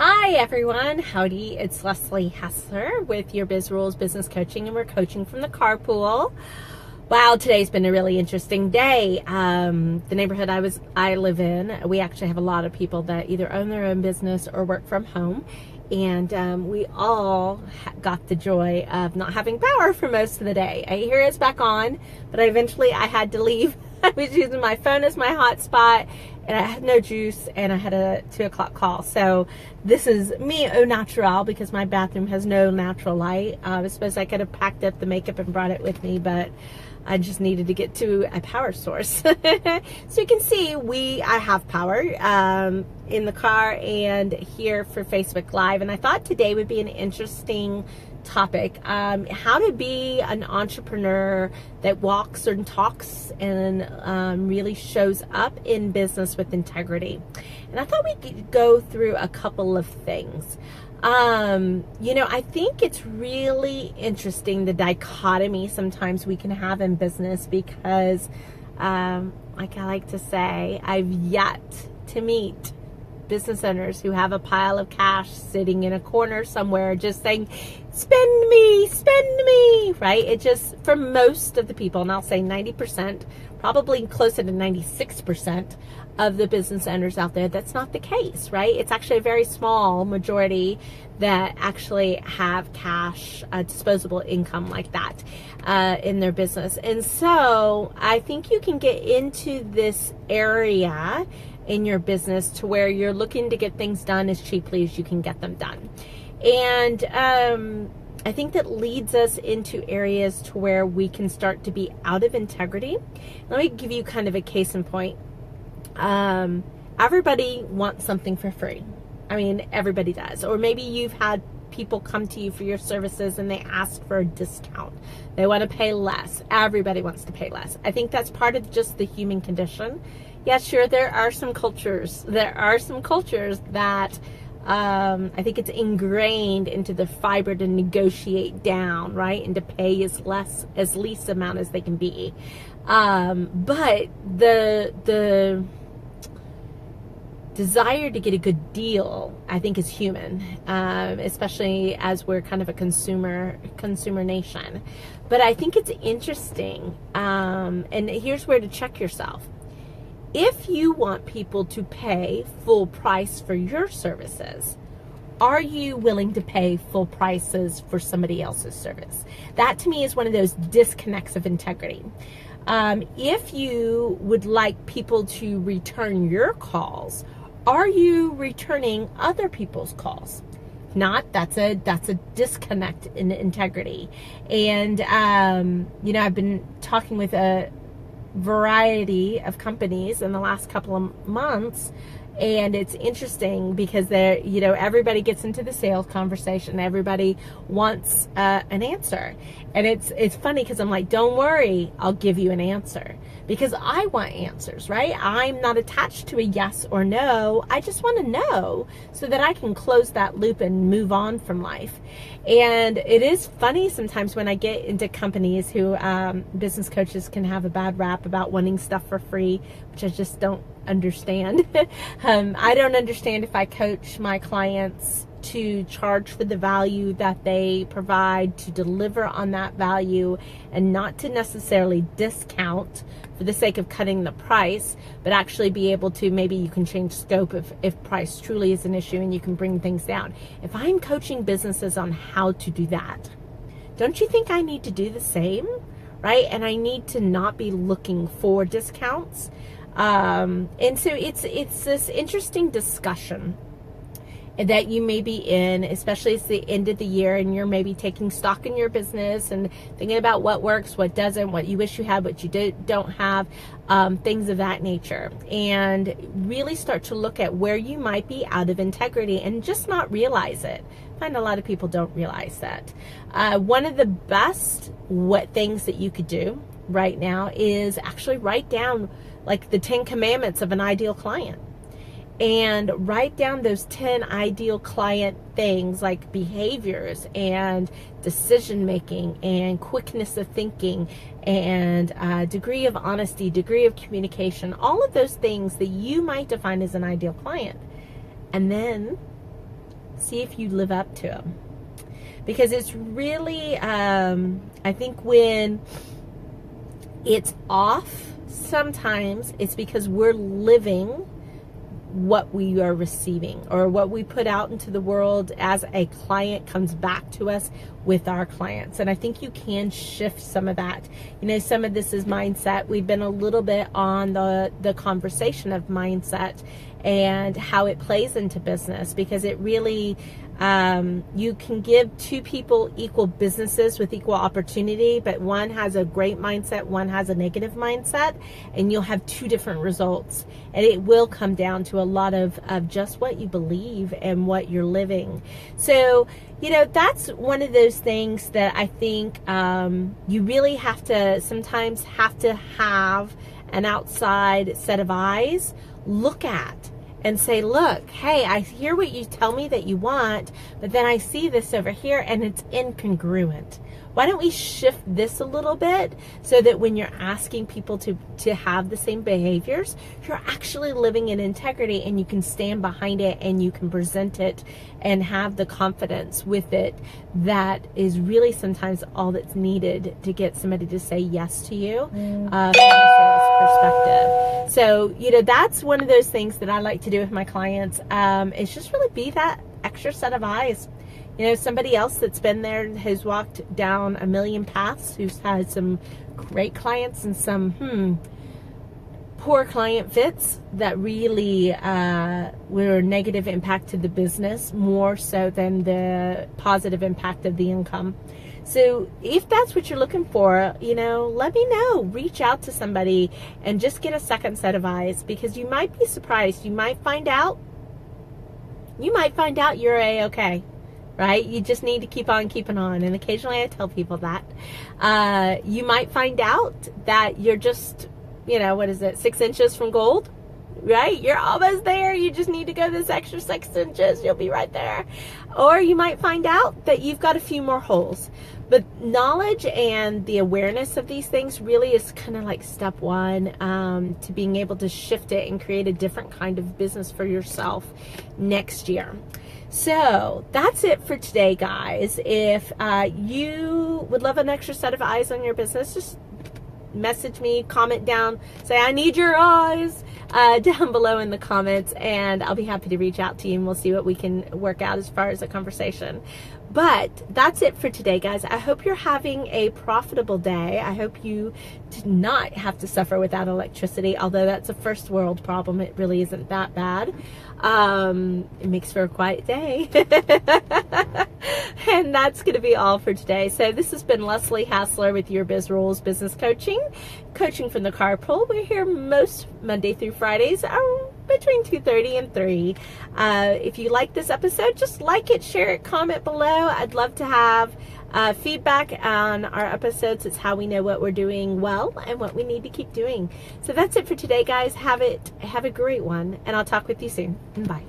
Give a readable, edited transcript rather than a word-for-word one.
Hi everyone, howdy, it's Leslie Hessler with your Biz Rules Business Coaching, and we're coaching from the carpool. Wow, today's been a really interesting day. The neighborhood I live in, we actually have a lot of people that either own their own business or work from home, and we all got the joy of not having power for most of the day. I hear it's back on, but eventually I had to leave. I was using my phone as my hotspot, and I had no juice, and I had a 2 o'clock call. So this is me au naturel, because my bathroom has no natural light. I suppose I could have packed up the makeup and brought it with me, but I just needed to get to a power source. So you can see I have power in the car and here for Facebook Live. And I thought today would be an interesting topic, how to be an entrepreneur that walks and talks and really shows up in business with integrity. And I thought we could go through a couple of things. I think it's really interesting, the dichotomy sometimes we can have in business, because like I like to say, I've yet to meet business owners who have a pile of cash sitting in a corner somewhere just saying, spend me, right? It just, for most of the people, and I'll say 90%, probably closer to 96% of the business owners out there, that's not the case, right? It's actually a very small majority that actually have cash, disposable income like that in their business. And so I think you can get into this area in your business to where you're looking to get things done as cheaply as you can get them done. And I think that leads us into areas to where we can start to be out of integrity. Let me give you kind of a case in point. Everybody wants something for free. I mean, everybody does. Or maybe you've had people come to you for your services and they ask for a discount. They want to pay less. Everybody wants to pay less. I think that's part of just the human condition. Yeah, sure, there are some cultures. There are some cultures that I think it's ingrained into the fiber to negotiate down, right? And to pay as least amount as they can be. But the desire to get a good deal, I think, is human, especially as we're kind of a consumer nation. But I think it's interesting, and here's where to check yourself. If you want people to pay full price for your services, are you willing to pay full prices for somebody else's service? That to me is one of those disconnects of integrity. If you would like people to return your calls, are you returning other people's calls? Not, that's a disconnect in integrity. And I've been talking with a variety of companies in the last couple of months, and it's interesting because everybody gets into the sales conversation. Everybody wants an answer, and it's funny because I'm like, don't worry, I'll give you an answer, because I want answers, right? I'm not attached to a yes or no. I just want to know so that I can close that loop and move on from life. And it is funny sometimes when I get into companies who business coaches can have a bad rap about wanting stuff for free, which I just don't understand. I don't understand if I coach my clients to charge for the value that they provide, to deliver on that value, and not to necessarily discount for the sake of cutting the price, but actually be able to, maybe you can change scope if price truly is an issue and you can bring things down. If I'm coaching businesses on how to do that, don't you think I need to do the same, right? And I need to not be looking for discounts. And so it's this interesting discussion that you may be in, especially as the end of the year, and you're maybe taking stock in your business and thinking about what works, what doesn't, what you wish you had, what you don't have, things of that nature, and really start to look at where you might be out of integrity and just not realize it. I find a lot of people don't realize that. One of the best things that you could do right now is actually write down like the 10 commandments of an ideal client. And write down those 10 ideal client things, like behaviors and decision making and quickness of thinking and degree of honesty, degree of communication, all of those things that you might define as an ideal client. And then See if you live up to them. Because it's really, I think when it's off, sometimes it's because we're living what we are receiving, or what we put out into the world as a client comes back to us with our clients. And I think you can shift some of that. You know, some of this is mindset. We've been a little bit on the conversation of mindset and how it plays into business, because it really, you can give two people equal businesses with equal opportunity, but one has a great mindset, one has a negative mindset, and you'll have two different results. And it will come down to a lot of just what you believe and what you're living. So, you know, that's one of those things that I think you really have to sometimes have an outside set of eyes look at and say, look, hey, I hear what you tell me that you want, but then I see this over here and it's incongruent. Why don't we shift this a little bit so that when you're asking people to have the same behaviors, you're actually living in integrity and you can stand behind it and you can present it and have the confidence with it that is really sometimes all that's needed to get somebody to say yes to you from a sales perspective. So, you know, that's one of those things that I like to do with my clients, is just really be that extra set of eyes. You know, somebody else that's been there, has walked down a million paths, who's had some great clients and some poor client fits that really were negative impact to the business, more so than the positive impact of the income. So if that's what you're looking for, you know, let me know. Reach out to somebody and just get a second set of eyes, because you might be surprised. You might find out you're A-okay. Right? You just need to keep on keeping on. And occasionally I tell people that. You might find out that you're just, you know, 6 inches from gold? Right? You're almost there. You just need to go this extra 6 inches. You'll be right there. Or you might find out that you've got a few more holes. But knowledge and the awareness of these things really is kind of like step one to being able to shift it and create a different kind of business for yourself next year. So that's it for today, guys. If you would love an extra set of eyes on your business, just message me, comment down, say I need your eyes down below in the comments, and I'll be happy to reach out to you and we'll see what we can work out as far as a conversation. But that's it for today, guys. I hope you're having a profitable day. I hope you did not have to suffer without electricity, although that's a first world problem. It really isn't that bad. It makes for a quiet day. And that's going to be all for today. So this has been Leslie Hassler with Your Biz Rules Business Coaching from the Carpool. We're here most Monday through Fridays between 2:30 and 3. If you like this episode, just like it, share it, comment below. I'd love to have feedback on our episodes. It's how we know what we're doing well and what we need to keep doing. So that's it for today, guys. Have a great one, and I'll talk with you soon. Bye.